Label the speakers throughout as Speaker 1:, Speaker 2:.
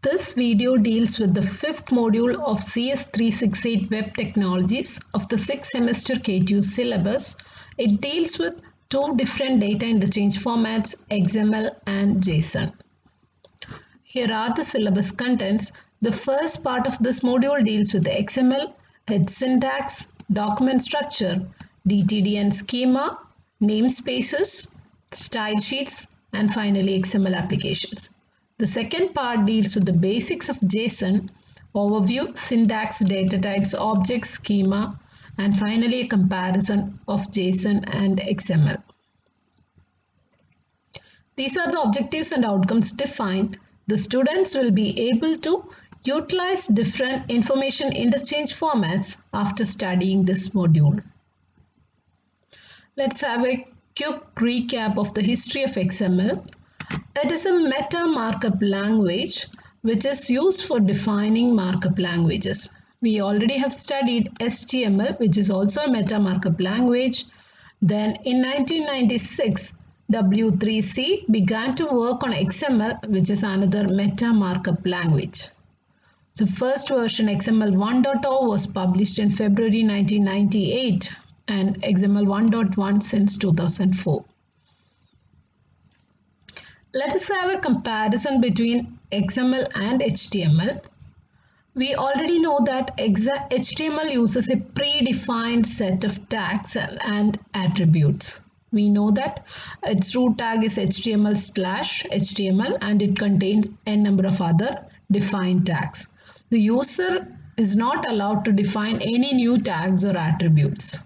Speaker 1: This video deals with the fifth module of CS368 Web Technologies of the 6th semester K2 syllabus. It deals with two different data interchange formats, XML and JSON. Here are the syllabus contents. The first part of this module deals with the XML, its syntax, document structure, DTD and schema, namespaces, style sheets, and finally XML applications. The second part deals with the basics of JSON, overview, syntax, data types, objects, schema, and finally a comparison of JSON and XML. These are the objectives and outcomes defined. The students will be able to utilize different information interchange formats after studying this module. Let's have a quick recap of the history of XML. It is a meta markup language which is used for defining markup languages. We already have studied HTML, which is also a meta markup language. Then in 1996, W3C began to work on XML, which is another meta markup language. The first version XML 1.0 was published in February 1998 and XML 1.1 since 2004. Let us have a comparison between XML and HTML. We already know that HTML uses a predefined set of tags and attributes. We know that its root tag is HTML/HTML and it contains n number of other defined tags. The user is not allowed to define any new tags or attributes.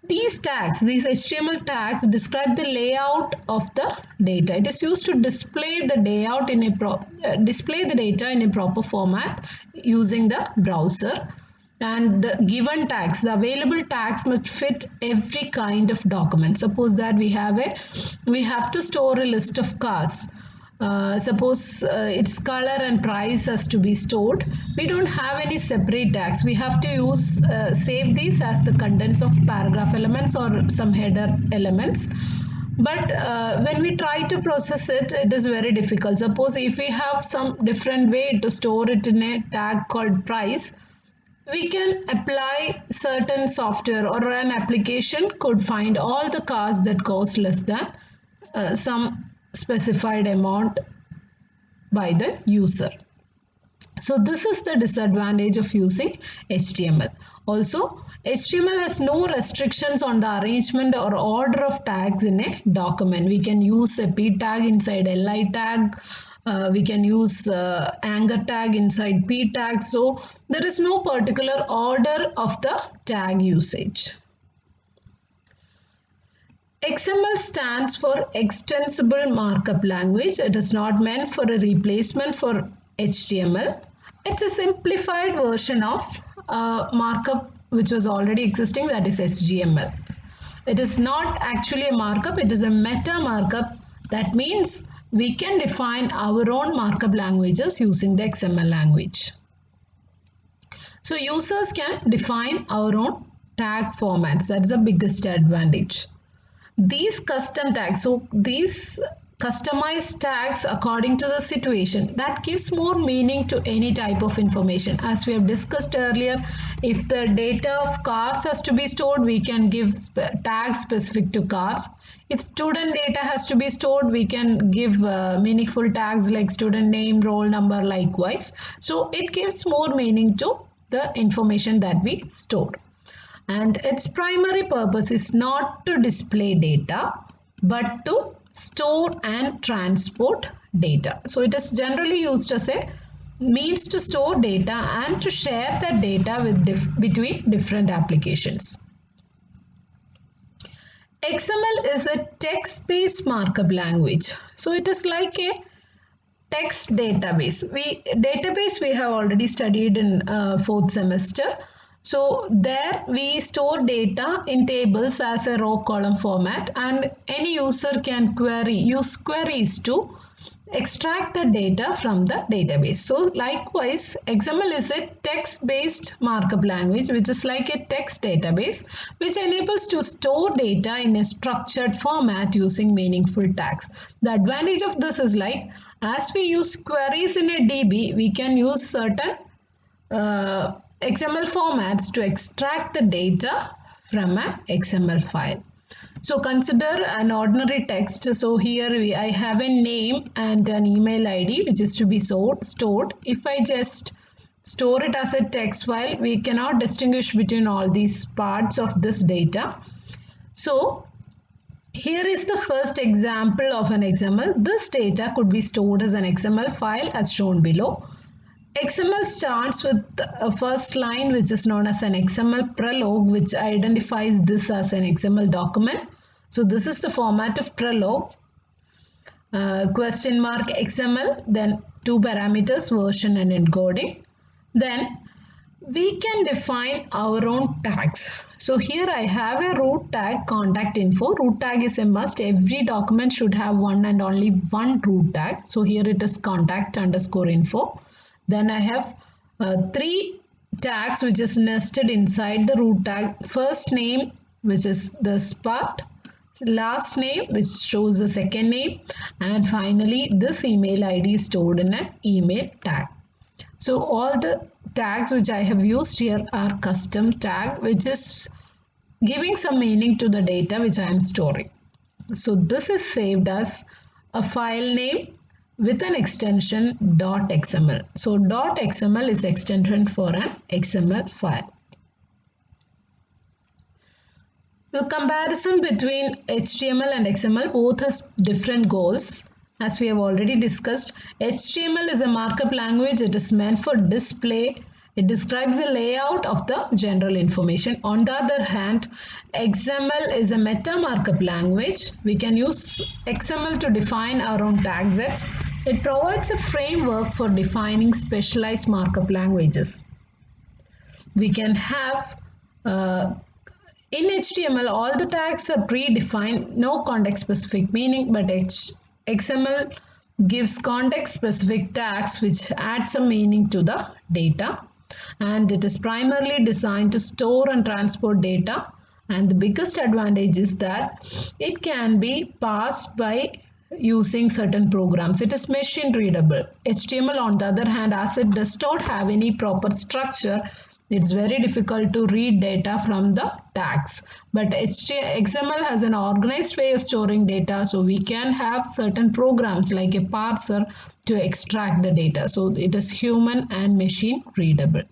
Speaker 1: These tags, these HTML tags, describe the layout of the data. It is used to display the data in a proper format using the browser. And the given tags, the available tags must fit every kind of document. Suppose that we have to store a list of cars. Suppose its color and price has to be stored. We don't have any separate tags. We have to save these as the contents of paragraph elements or some header elements. But when we try to process it, it is very difficult. Suppose if we have some different way to store it in a tag called price, we can apply certain software or an application could find all the cars that cost less than some specified amount by the user. So this is the disadvantage of using HTML. Also, HTML has no restrictions on the arrangement or order of tags in a document. We can use a p tag inside li tag. We can use anger tag inside p tag. So there is no particular order of the tag usage. XML stands for Extensible Markup Language. It is not meant for a replacement for HTML. It's a simplified version of markup which was already existing, that is HTML. It is not actually a markup, it is a meta markup. That means we can define our own markup languages using the XML language. So users can define our own tag formats. That's the biggest advantage. These custom tags, so these customized tags according to the situation, that gives more meaning to any type of information. As we have discussed earlier, if the data of cars has to be stored, we can give tags specific to cars. If student data has to be stored, we can give meaningful tags like student name, roll number, likewise. So it gives more meaning to the information that we store. And its primary purpose is not to display data but to store and transport data. So it is generally used as a means to store data and to share that data between different applications. XML is a text-based markup language. So it is like a text database. Database we have already studied in 4th semester. So there we store data in tables as a row column format, and any user can use queries to extract the data from the database. So likewise, XML is a text-based markup language which is like a text database which enables to store data in a structured format using meaningful tags. The advantage of this is like As we use queries in a DB, we can use certain XML formats to extract the data from an XML file. So consider an ordinary text. So here I have a name and an email ID which is to be stored. If I just store it as a text file, we cannot distinguish between all these parts of this data. So here is the first example of an XML. This data could be stored as an XML file as shown below. XML starts with a first line which is known as an XML prologue, which identifies this as an XML document. So this is the format of prologue, question mark XML, then two parameters, version and encoding. Then we can define our own tags. So here I have a root tag, contact info. Root tag is a must. Every document should have one and only one root tag. So here it is contact underscore info. Then I have three tags which is nested inside the root tag. First name, which is this part, last name which shows the second name, and finally this email ID is stored in an email tag. So all the tags which I have used here are custom tag, which is giving some meaning to the data which I am storing. So this is saved as a file name with an extension .xml. So .xml is extension for an XML file. The comparison between HTML and XML both has different goals. As we have already discussed, HTML is a markup language. It is meant for display. It describes the layout of the general information. On the other hand, XML is a meta markup language. We can use XML to define our own tag sets. It provides a framework for defining specialized markup languages. We can have in HTML, all the tags are predefined, no context specific meaning, but XML gives context specific tags which add some meaning to the data, and it is primarily designed to store and transport data. And the biggest advantage is that it can be parsed by using certain programs. It is machine readable. HTML, on the other hand, as it does not have any proper structure, it's very difficult to read data from the tags. But XML has an organized way of storing data, so we can have certain programs like a parser to extract the data. So it is human and machine readable.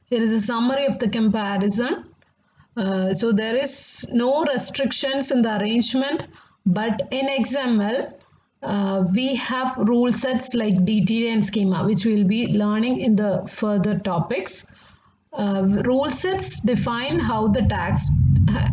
Speaker 1: Here is a summary of the comparison. So there is no restrictions in the arrangement, but in XML, we have rule sets like DTD and schema, which we will be learning in the further topics. Rule sets define how the tags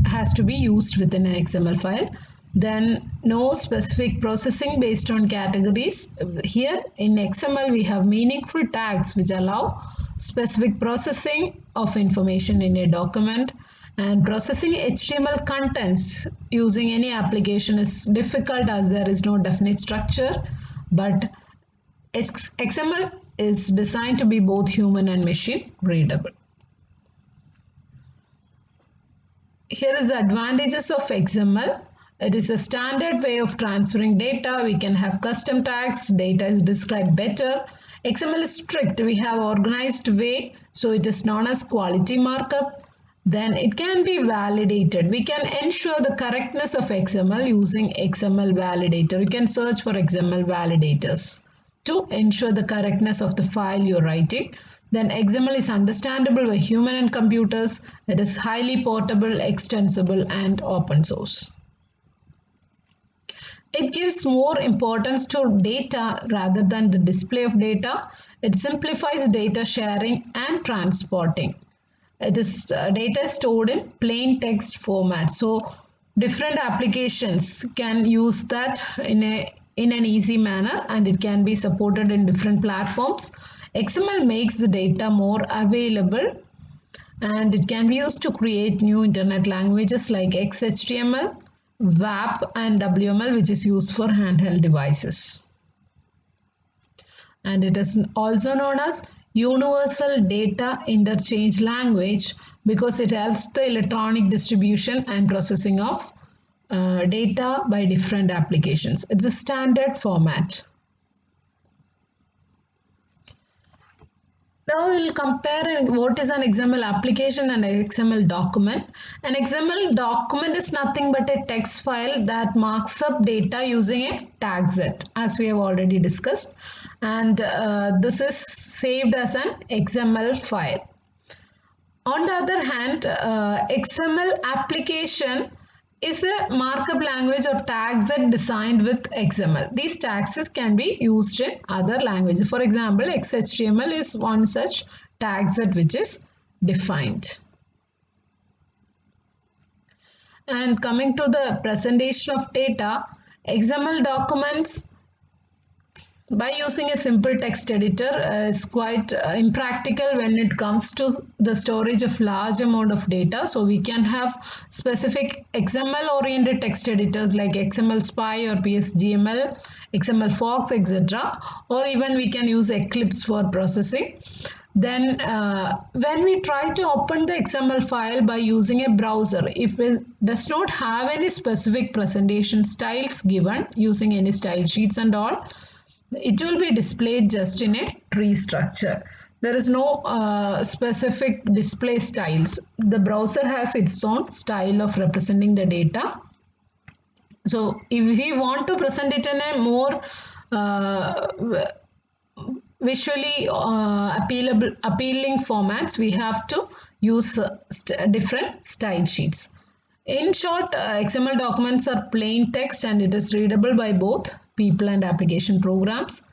Speaker 1: has to be used within an XML file. Then no specific processing based on categories. Here in XML, we have meaningful tags which allow specific processing of information in a document. And processing HTML contents using any application is difficult as there is no definite structure, but XML is designed to be both human and machine readable. Here is the advantages of XML. It is a standard way of transferring data. We can have custom tags. Data is described better. XML is strict. We have organized way, so it is known as quality markup. Then it can be validated. We can ensure the correctness of XML using XML validator. You can search for XML validators to ensure the correctness of the file you're writing. Then XML is understandable by human and computers. It is highly portable, extensible, and open source. It gives more importance to data rather than the display of data. It simplifies data sharing and transporting. This data is stored in plain text format, so different applications can use that in an easy manner, and it can be supported in different platforms. XML makes the data more available, and it can be used to create new internet languages like XHTML, WAP, and WML, which is used for handheld devices. And it is also known as Universal Data Interchange Language because it helps the electronic distribution and processing of data by different applications. It's a standard format. Now we will compare what is an XML application and an XML document. An XML document is nothing but a text file that marks up data using a tag set, as we have already discussed, and this is saved as an XML file. On the other hand, XML application is a markup language or tag set designed with XML. These tags can be used in other languages. For example, XHTML is one such tag set which is defined. And coming to the presentation of data, XML documents by using a simple text editor is quite impractical when it comes to the storage of large amount of data. So we can have specific XML oriented text editors like XML Spy or PSGML, XML Fox, etc. Or even we can use Eclipse for processing. Then when we try to open the XML file by using a browser, if it does not have any specific presentation styles given using any style sheets and all, it will be displayed just in a tree structure. There is no specific display styles. The browser has its own style of representing the data. So if we want to present it in a more visually appealing formats, we have to use different style sheets. In short, XML documents are plain text and it is readable by both people and application programs.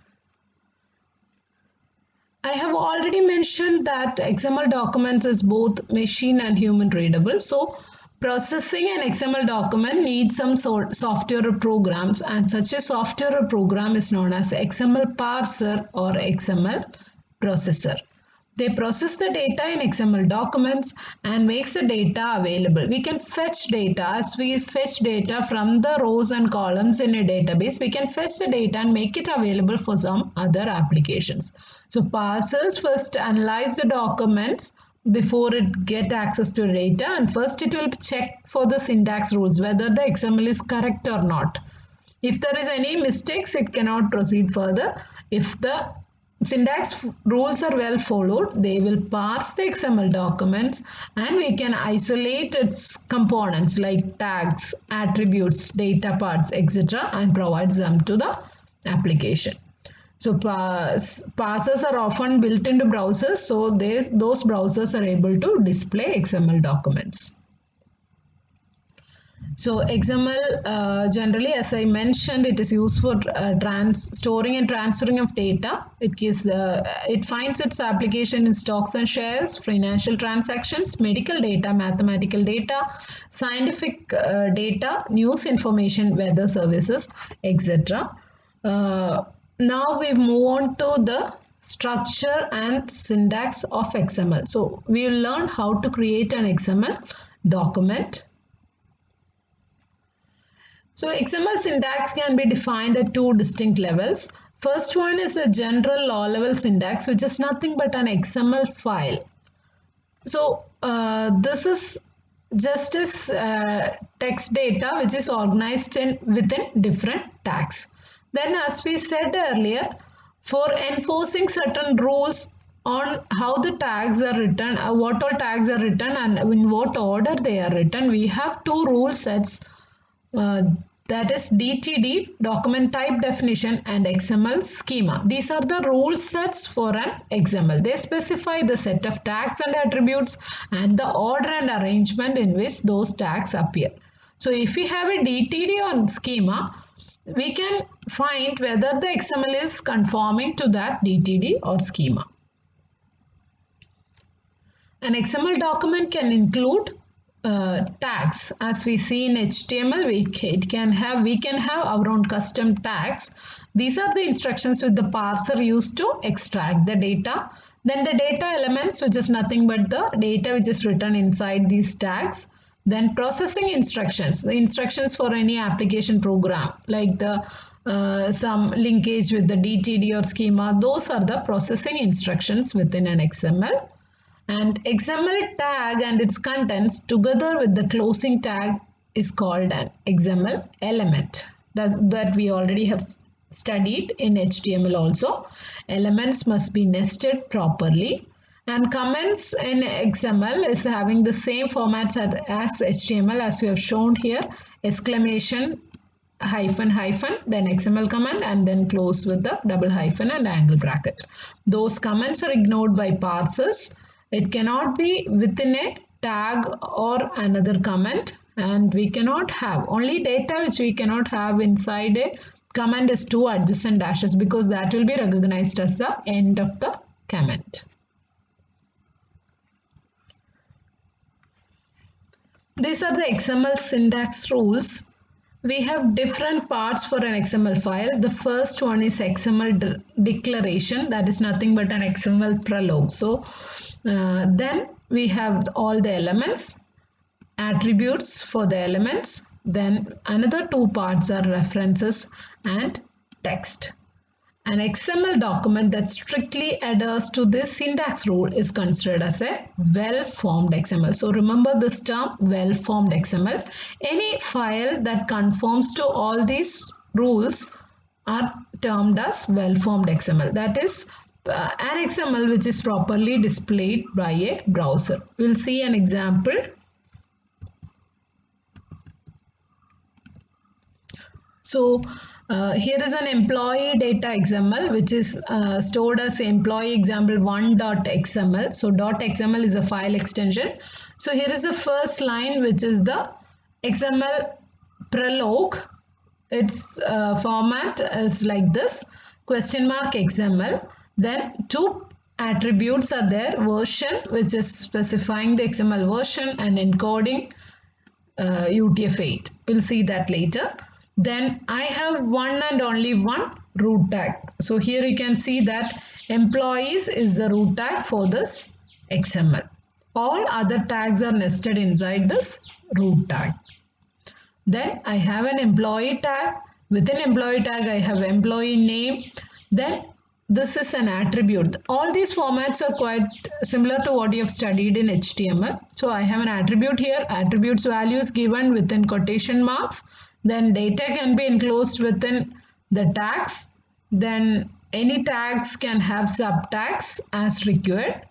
Speaker 1: I have already mentioned that XML documents is both machine and human readable. So processing an XML document needs some software programs, and such a software program is known as XML parser or XML processor. They process the data in XML documents and makes the data available. We can fetch data. As we fetch data from the rows and columns in a database, we can fetch the data and make it available for some other applications. So parsers first analyze the documents before it get access to data, and first it will check for the syntax rules whether the XML is correct or not. If there is any mistakes, it cannot proceed further. If the syntax rules are well followed, they will parse the XML documents and we can isolate its components like tags, attributes, data parts, etc. and provide them to the application. So parsers are often built into browsers, so those browsers are able to display XML documents. So XML generally, as I mentioned, it is used for storing and transferring of data. It finds its application in stocks and shares, financial transactions, medical data, mathematical data, scientific data, news information, weather services, etc. Now we move on to the structure and syntax of XML. So we will learn how to create an XML document. So XML syntax can be defined at two distinct levels. First one is a general low-level syntax, which is nothing but an XML file. So this is just as text data which is organized within different tags. Then, as we said earlier, for enforcing certain rules on how the tags are written, what all tags are written and in what order they are written, we have two rule sets. That is DTD, document type definition, and XML schema. These are the rule sets for an XML. They specify the set of tags and attributes and the order and arrangement in which those tags appear. So if we have a DTD on schema, we can find whether the XML is conforming to that DTD or schema. An XML document can include tags. As we see in HTML, we can have our own custom tags. These are the instructions which the parser used to extract the data. Then the data elements, which is nothing but the data which is written inside these tags. Then processing instructions, the instructions for any application program like the some linkage with the DTD or schema. Those are the processing instructions within an XML. And XML tag and its contents together with the closing tag is called an XML element. That we already have studied in HTML also. Elements must be nested properly. And comments in XML is having the same formats as HTML as we have shown here. Exclamation, hyphen, hyphen, then XML command, and then close with the double hyphen and angle bracket. Those comments are ignored by parsers. It cannot be within a tag or another comment, and we cannot have only data which we cannot have inside a comment is two adjacent dashes, because that will be recognized as the end of the comment. These are the XML syntax rules. We have different parts for an XML file. The first one is XML declaration, that is nothing but an XML prologue. So then we have all the elements, attributes for the elements. Then another two parts are references and text. An XML document that strictly adheres to this syntax rule is considered as a well-formed XML. So remember this term, well-formed XML. Any file that conforms to all these rules are termed as well-formed XML. That is an XML which is properly displayed by a browser. We'll see an example. So here is an employee data XML which is stored as employee example 1.xml. So .xml is a file extension. So here is the first line which is the XML prologue. Its format is like this, question mark XML. Then two attributes are there, version which is specifying the XML version and encoding UTF-8. We'll see that later. Then I have one and only one root tag. So here you can see that employees is the root tag for this XML. All other tags are nested inside this root tag. Then I have an employee tag. Within employee tag I have employee name. Then this is an attribute. All these formats are quite similar to what you have studied in HTML. So I have an attribute here. Attributes values given within quotation marks. Then data can be enclosed within the tags. Then any tags can have subtags as required.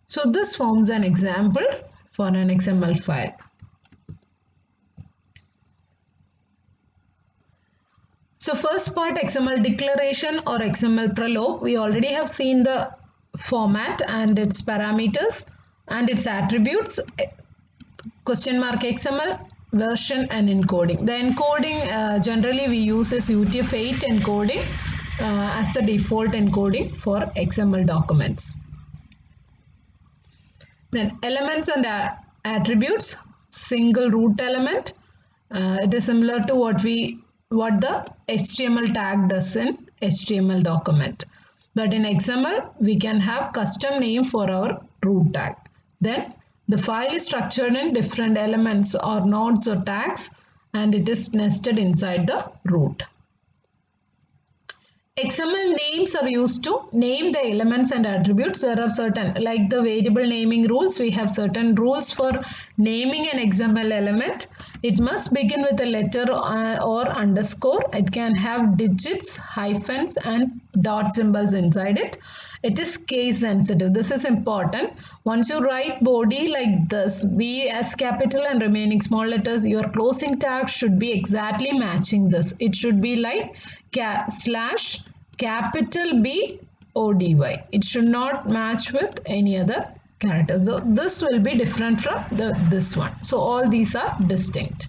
Speaker 1: So this forms an example for an XML file. So first part, XML declaration or XML prologue, we already have seen the format and its parameters and its attributes, question mark XML, version and encoding. The encoding generally we use is UTF-8 encoding as the default encoding for XML documents. Then elements and attributes, single root element. It is similar to what the HTML tag does in HTML document. But in XML, we can have custom name for our root tag. Then the file is structured in different elements or nodes or tags, and it is nested inside the root. XML names are used to name the elements and attributes. There are certain, like the variable naming rules, we have certain rules for naming an XML element. It must begin with a letter or underscore. It can have digits, hyphens and dot symbols inside it. It is case sensitive. This is important. Once you write body like this, B as capital and remaining small letters, your closing tag should be exactly matching this. It should be like slash capital B ODY. It should not match with any other characters. So this will be different from this one. So all these are distinct.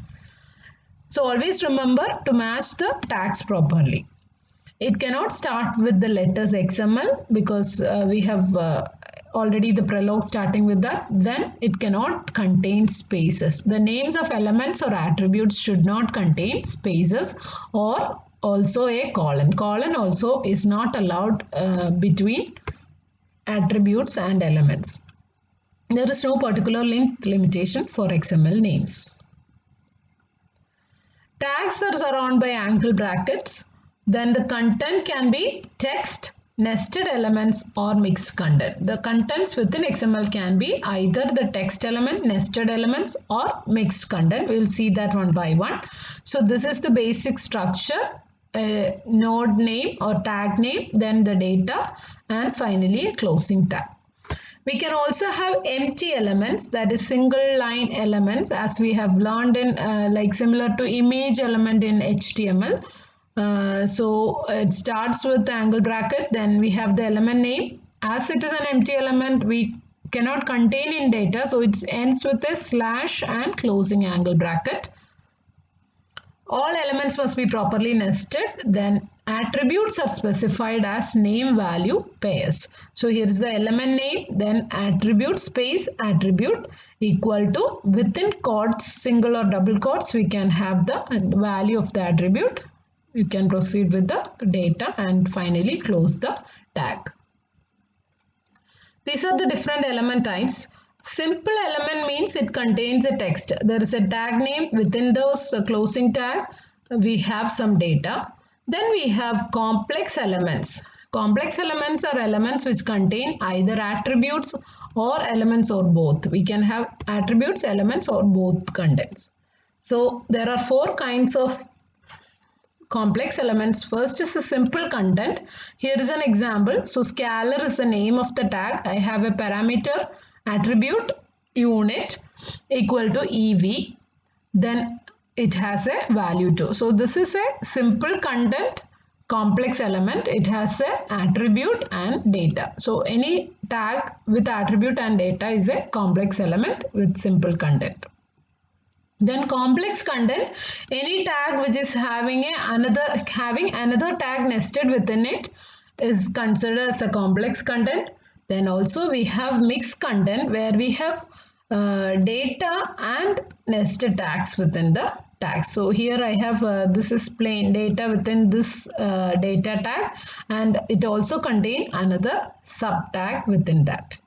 Speaker 1: So always remember to match the tags properly. It cannot start with the letters XML because we have already the prologue starting with that. Then it cannot contain spaces. The names of elements or attributes should not contain spaces or also a colon. Colon also is not allowed between attributes and elements. There is no particular length limitation for XML names. Tags are surrounded by angle brackets. Then the content can be text, nested elements or mixed content. The contents within XML can be either the text element, nested elements or mixed content. We will see that one by one. So this is the basic structure, node name or tag name, then the data, and finally a closing tag. We can also have empty elements, that is single line elements, as we have learned in like similar to image element in HTML. So it starts with the angle bracket, then we have the element name. As it is an empty element, we cannot contain in data, so it ends with a slash and closing angle bracket. All elements must be properly nested. Then attributes are specified as name value pairs. So here is the element name, then attribute space attribute equal to, within quotes, single or double quotes, we can have the value of the attribute. You can proceed with the data and finally close the tag. These are the different element types. Simple element means it contains a text. There is a tag name. Within those closing tag, we have some data. Then we have complex elements. Complex elements are elements which contain either attributes or elements or both. We can have attributes, elements or both contents. So there are four kinds of complex elements. First is a simple content. Here is an example. So scalar is the name of the tag. I have a parameter attribute unit equal to EV. Then it has a value too. So this is a simple content complex element. It has a attribute and data. So any tag with attribute and data is a complex element with simple content. Then complex content, any tag which is having another tag nested within it is considered as a complex content. Then also we have mixed content where we have data and nested tags within the tag. So here I have this is plain data within this data tag, and it also contains another sub tag within that.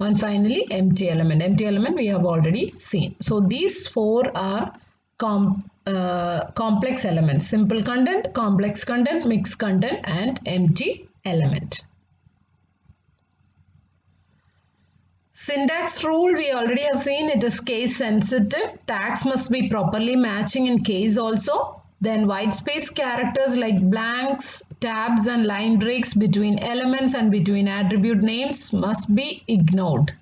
Speaker 1: And finally empty element. Empty element we have already seen. So these four are complex elements: simple content, complex content, mixed content and empty element. Syntax rule we already have seen. It is case sensitive. Tags must be properly matching in case also. Then white space characters like blanks, tabs and line breaks between elements and between attribute names must be ignored.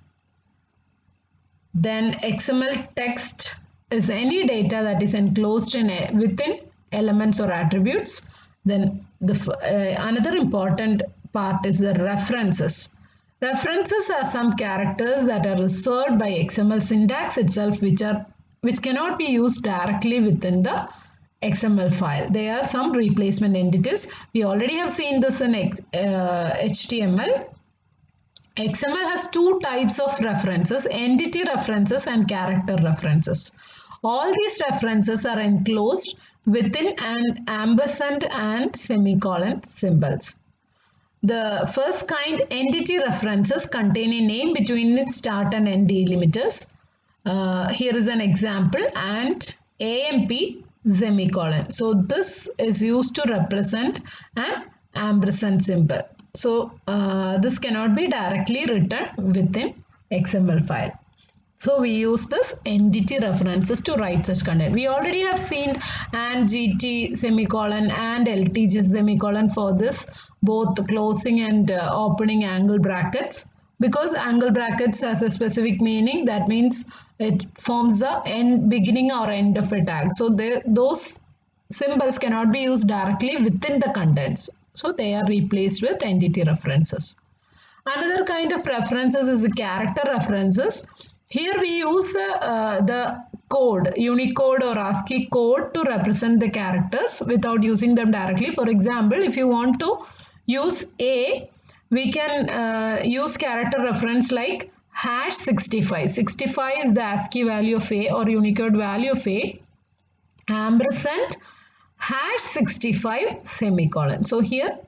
Speaker 1: Then XML text is any data that is enclosed within elements or attributes. Then another important part is the references. References are some characters that are reserved by XML syntax itself, which cannot be used directly within the XML file. They are some replacement entities. We already have seen this in HTML. XML has two types of references: entity references and character references. All these references are enclosed within an ampersand and semicolon symbols. The first kind, entity references, contain a name between its start and end delimiters. Here is an example: and AMP semicolon. So this is used to represent an ampersand symbol. So this cannot be directly written within XML file. So we use this entity references to write such content. We already have seen and GT semicolon and LTG semicolon for this, both closing and opening angle brackets. Because angle brackets has a specific meaning, that means it forms the beginning or end of a tag. So those symbols cannot be used directly within the contents. So they are replaced with entity references. Another kind of references is the character references. Here we use the code, Unicode or ASCII code to represent the characters without using them directly. For example, if you want to use A, we can use character reference like #65. 65 is the ASCII value of A or Unicode value of A, ampersand #65 semicolon. So here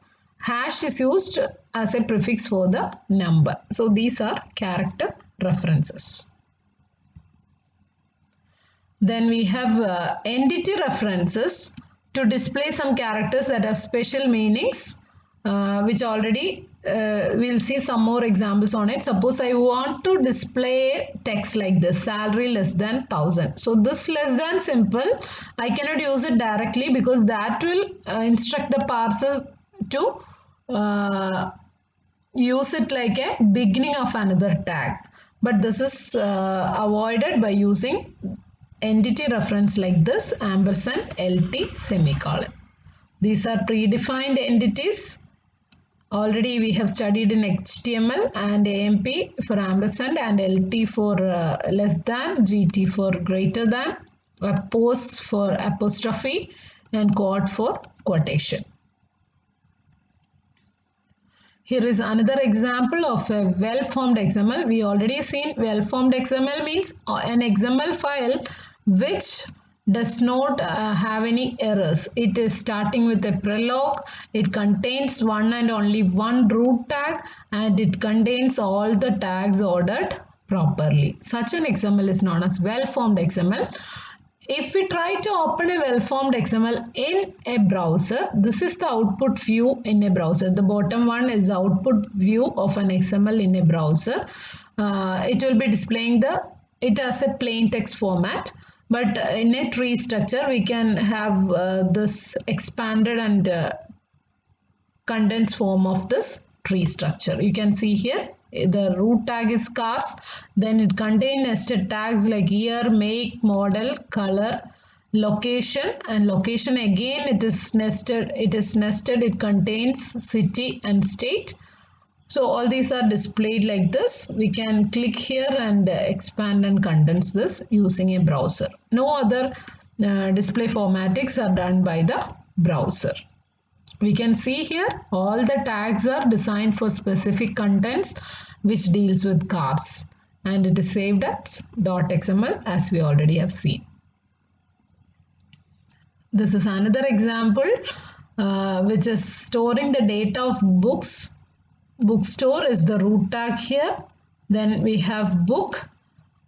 Speaker 1: hash is used as a prefix for the number. So these are character references. Then we have entity references to display some characters that have special meanings. which already we'll see some more examples on it. Suppose I want to display text like this, salary less than 1000. So this less than simple, I cannot use it directly because that will instruct the parsers to use it like a beginning of another tag. But this is avoided by using entity reference like this, ampersand LT semicolon. These are predefined entities. Already we have studied in HTML and AMP for ampersand and LT for less than, GT for greater than, apos for apostrophe and quote for quotation. Here is another example of a well-formed XML. We already seen well-formed XML means an XML file which does not have any errors. It is starting with a prologue. It contains one and only one root tag and it contains all the tags ordered properly. Such an XML is known as well-formed XML. If we try to open a well-formed XML in a browser, this is the output view in a browser. The bottom one is the output view of an XML in a browser. It will be displaying it as a plain text format. But in a tree structure, we can have this expanded and condensed form of this tree structure. You can see here the root tag is cars, then it contains nested tags like year, make, model, color, location, and location again it is nested, it contains city and state. So all these are displayed like this. We can click here and expand and condense this using a browser. No other display formatics are done by the browser. We can see here all the tags are designed for specific contents which deals with cars, and it is saved as .xml as we already have seen. This is another example which is storing the data of books. Bookstore is the root tag here. Then we have book.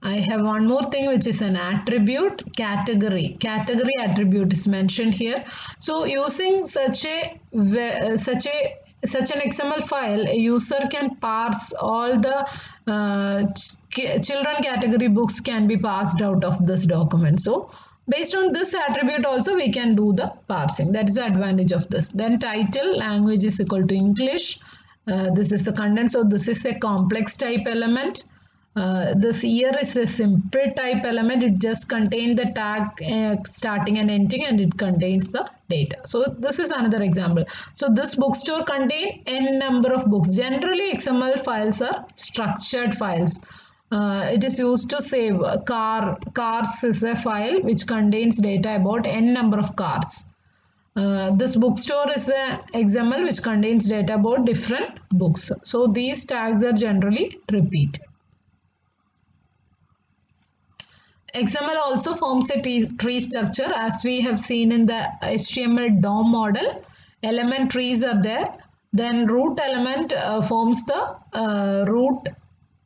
Speaker 1: I have one more thing which is an attribute, category. Category attribute is mentioned here. So using such an XML file, a user can parse all the children category books can be parsed out of this document. So based on this attribute also we can do the parsing. That is the advantage of this. Then title, language is equal to English. This is a content, so this is a complex type element. This year is a simple type element. It just contains the tag starting and ending, and it contains the data. So this is another example. So this bookstore contains n number of books. Generally XML files are structured files. It is used to save cars is a file which contains data about n number of cars. This bookstore is an XML which contains data about different books. So these tags are generally repeated. XML also forms a tree structure as we have seen in the HTML DOM model. Element trees are there. Then root element forms the root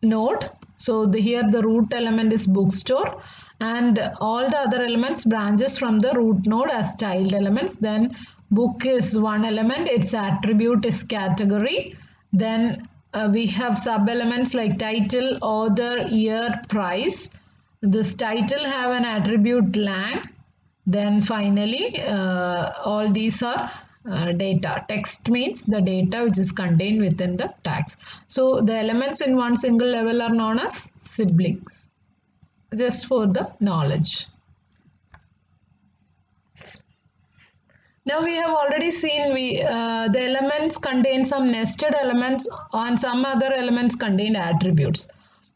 Speaker 1: node. So here the root element is bookstore, and all the other elements branches from the root node as child elements. Then book is one element, its attribute is category. Then we have sub elements like title, author, year, price. This title have an attribute lang. Then finally all these are data. Text means the data which is contained within the tags. So the elements in one single level are known as siblings, just for the knowledge. Now we have already seen the elements contain some nested elements and some other elements contain attributes.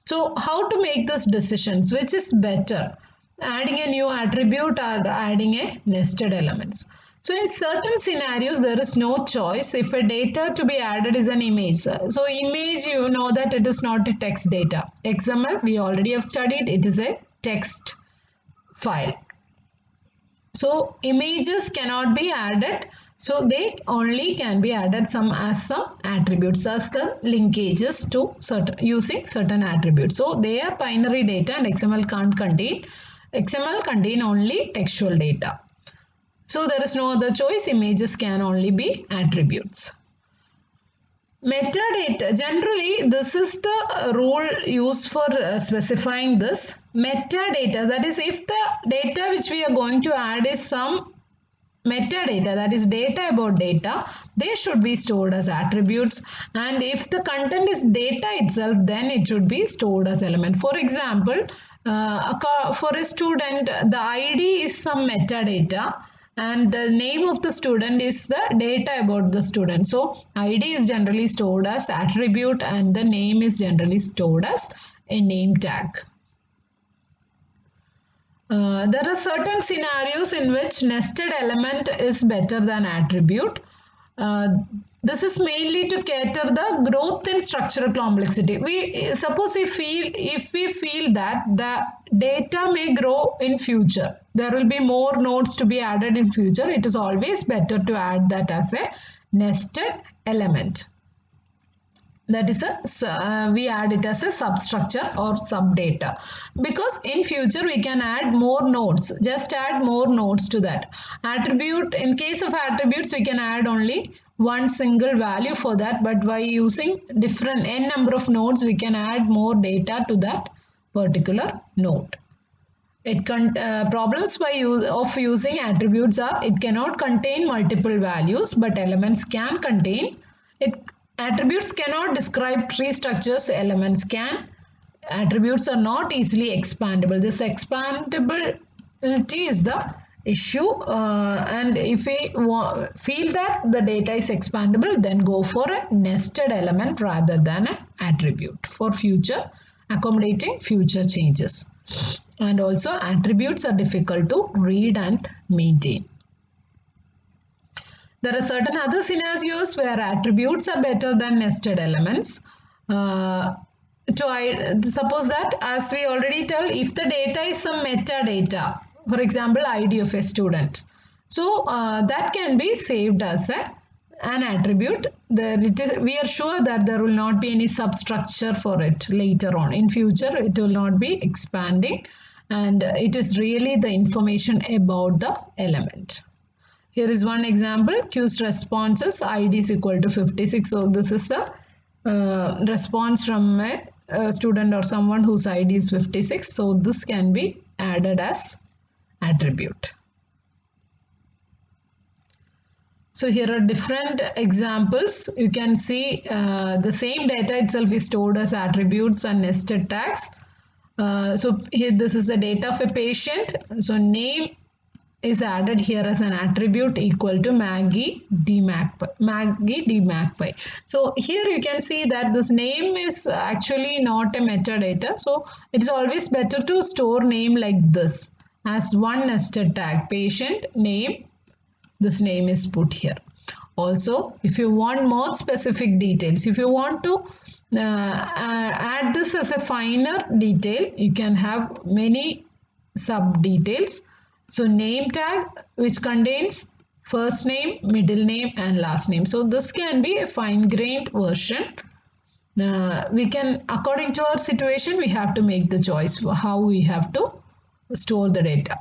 Speaker 1: So how to make these decisions? Which is better? Adding a new attribute or adding a nested elements? So in certain scenarios, there is no choice if a data to be added is an image. So image, you know that it is not a text data. XML, we already have studied, it is a text file. So images cannot be added. So they only can be added some attributes as the linkages to using certain attributes. So they are binary data and XML can't contain. XML contain only textual data. So there is no other choice. Images can only be attributes. Metadata, generally this is the rule used for specifying this. Metadata, that is if the data which we are going to add is some metadata, that is data about data, they should be stored as attributes, and if the content is data itself, then it should be stored as element. For example, for a student, the ID is some metadata and the name of the student is the data about the student. So ID is generally stored as attribute and the name is generally stored as a name tag. There are certain scenarios in which nested element is better than attribute. This is mainly to cater the growth in structural complexity. We suppose if we feel that the data may grow in future, there will be more nodes to be added in future. It is always better to add that as a nested element. That is we add it as a substructure or subdata, because in future we can add more nodes. Just add more nodes to that attribute. In case of attributes, we can add only one single value for that, but by using different n number of nodes, we can add more data to that particular node. Problems of using attributes are it cannot contain multiple values, but elements can contain it. Attributes cannot describe tree structures, elements can. Attributes are not easily expandable. This expandability is the issue, and if we feel that the data is expandable, then go for a nested element rather than an attribute for future, accommodating future changes. And also attributes are difficult to read and maintain. There are certain other scenarios where attributes are better than nested elements. Suppose that, as we already tell, if the data is some metadata, for example, ID of a student, so that can be saved as an attribute. We are sure that there will not be any substructure for it later on. In future, it will not be expanding, and it is really the information about the element. Here is one example, Q's responses, ID is equal to 56. So this is a response from a student or someone whose ID is 56. So this can be added as attribute. So here are different examples. You can see the same data itself is stored as attributes and nested tags. So here this is the data of a patient. So name is added here as an attribute equal to Maggie D. Magpie. So here you can see that this name is actually not a metadata. So it is always better to store name like this as one nested tag. Patient name, this name is put here. Also, if you want more specific details, if you want to add this as a finer detail, you can have many sub details. So name tag which contains first name, middle name and last name. So this can be a fine-grained version. We can, according to our situation, we have to make the choice for how we have to store the data.